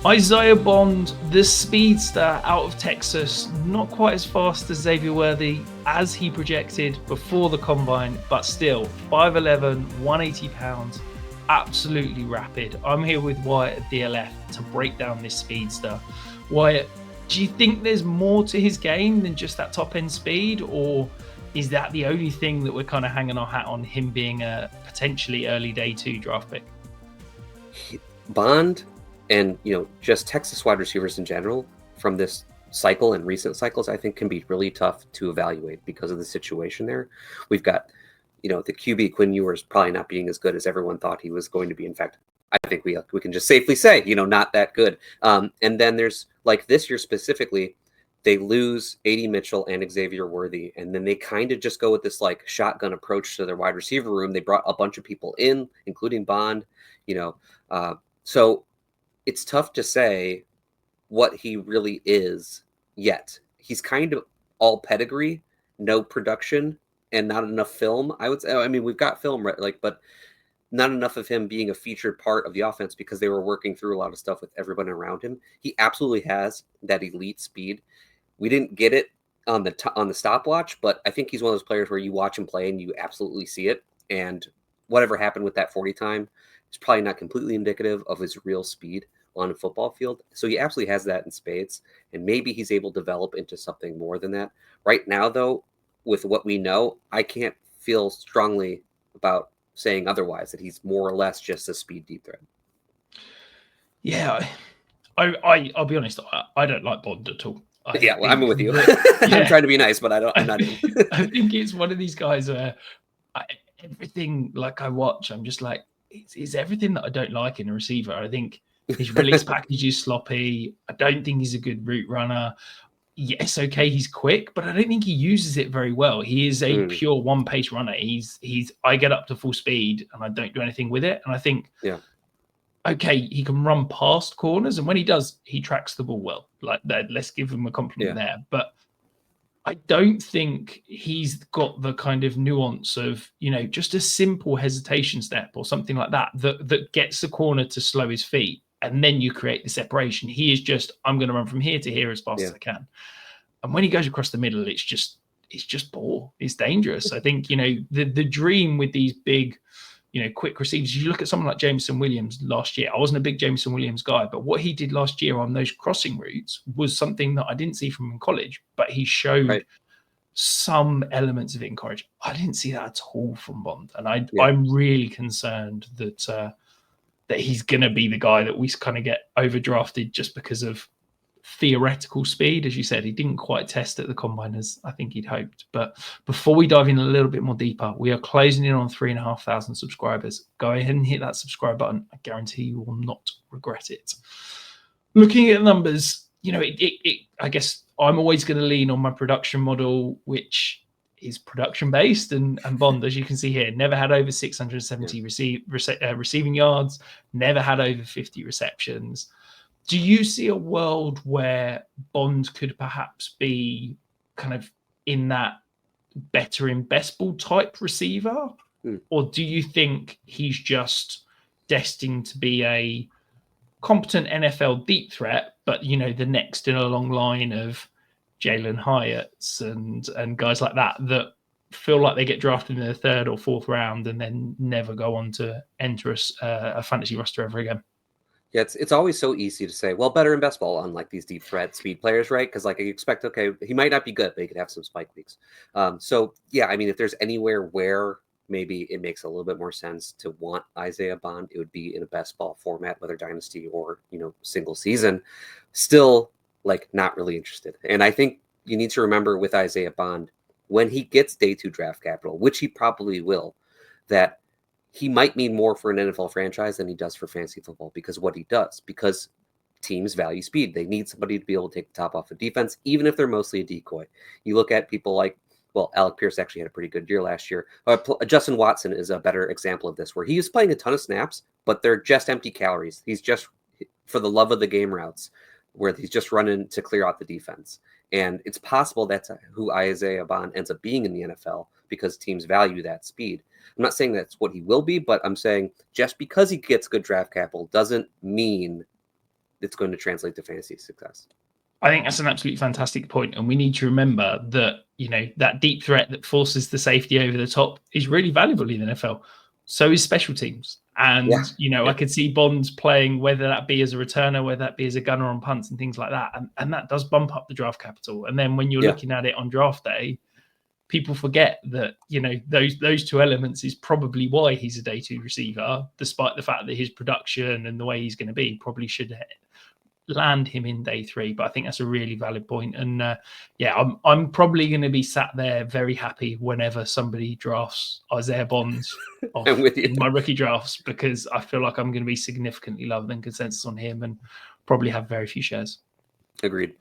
Isaiah Bond, the speedster out of Texas, not quite as fast as Xavier Worthy as he projected before the combine, but still 5'11", 180 pounds, absolutely rapid. I'm here with Wyatt at DLF to break down this speedster. Wyatt, do you think there's more to his game than just that top end speed, or is that the only thing that we're kind of hanging our hat on, him being a potentially early day 2 draft pick? Bond and, just Texas wide receivers in general from this cycle and recent cycles, I think can be really tough to evaluate because of the situation there. We've got, the QB Quinn Ewers probably not being as good as everyone thought he was going to be. In fact, I think we can just safely say, not that good. And then there's like this year specifically, they lose A.D. Mitchell and Xavier Worthy, and then they kind of just go with this like shotgun approach to their wide receiver room. They brought a bunch of people in, including Bond, so it's tough to say what he really is yet. He's kind of all pedigree, no production, and not enough film. I would say, I mean, we've got film, right? But not enough of him being a featured part of the offense because they were working through a lot of stuff with everyone around him. He absolutely has that elite speed. We didn't get it on the stopwatch, but I think he's one of those players where you watch him play and you absolutely see it. And whatever happened with that 40 time, it's probably not completely indicative of his real speed on a football field. So he absolutely has that in spades, and maybe he's able to develop into something more than that. Right now, though, with what we know, I can't feel strongly about saying otherwise, that he's more or less just a speed deep threat. Yeah, I'll be honest, I don't like Bond at all. I'm with you. I'm trying to be nice, but I'm not in. I think it's one of these guys where everything like I watch, I'm just like, it's everything that I don't like in a receiver. I think his release package is sloppy. I don't think he's a good route runner. Yes, okay, he's quick, but I don't think he uses it very well. He is a pure one-pace runner. He's I get up to full speed and I don't do anything with it. And I think, okay, he can run past corners, and when he does, he tracks the ball well. Like that, let's give him a compliment there. But I don't think he's got the kind of nuance of, just a simple hesitation step or something like that gets the corner to slow his feet, and then you create the separation. He is just, I'm going to run from here to here as fast as I can. And when he goes across the middle, it's just poor. It's dangerous. I think, the dream with these big, quick receivers, you look at someone like Jameson Williams last year. I wasn't a big Jameson Williams guy, but what he did last year on those crossing routes was something that I didn't see from him in college, but he showed some elements of it in college. I didn't see that at all from Bond. And I'm really concerned that he's going to be the guy that we kind of get overdrafted just because of theoretical speed. As you said, he didn't quite test at the combine as I think he'd hoped. But before we dive in a little bit more deeper, we are closing in on 3,500 subscribers. Go ahead and hit that subscribe button. I guarantee you will not regret it. Looking at the numbers, I guess I'm always going to lean on my production model, which is production based, and Bond, as you can see here, never had over 670 receiving yards, never had over 50 receptions. Do you see a world where Bond could perhaps be kind of in that better in best ball type receiver? Or do you think he's just destined to be a competent NFL deep threat, but, the next in a long line of Jalen Hyatts and guys like that feel like they get drafted in the 3rd or 4th round and then never go on to enter a fantasy roster ever again? Yeah, it's always so easy to say, well, better in best ball, unlike these deep threat speed players, right? Because you expect, okay, he might not be good, but he could have some spike weeks. If there's anywhere where maybe it makes a little bit more sense to want Isaiah Bond, it would be in a best ball format, whether dynasty or, single season. Still, not really interested. And I think you need to remember with Isaiah Bond, when he gets day 2 draft capital, which he probably will, that he might mean more for an NFL franchise than he does for fantasy football because teams value speed. They need somebody to be able to take the top off the defense, even if they're mostly a decoy. You look at people like, Alec Pierce actually had a pretty good year last year. Justin Watson is a better example of this, where he is playing a ton of snaps, but they're just empty calories. He's just for the love of the game routes, where he's just running to clear out the defense. And it's possible that's who Isaiah Bond ends up being in the NFL because teams value that speed. I'm not saying that's what he will be, but I'm saying just because he gets good draft capital doesn't mean it's going to translate to fantasy success. I think that's an absolutely fantastic point, and we need to remember that that deep threat that forces the safety over the top is really valuable in the NFL. So is special teams, and I could see Bonds playing, whether that be as a returner, whether that be as a gunner on punts and things like that, and that does bump up the draft capital. And then when you're looking at it on draft day, people forget that those two elements is probably why he's a day 2 receiver, despite the fact that his production and the way he's going to be probably should land him in day 3. But I think that's a really valid point. And I'm probably going to be sat there very happy whenever somebody drafts Isaiah Bonds off in my rookie drafts, because I feel like I'm going to be significantly lower than consensus on him and probably have very few shares. Agreed.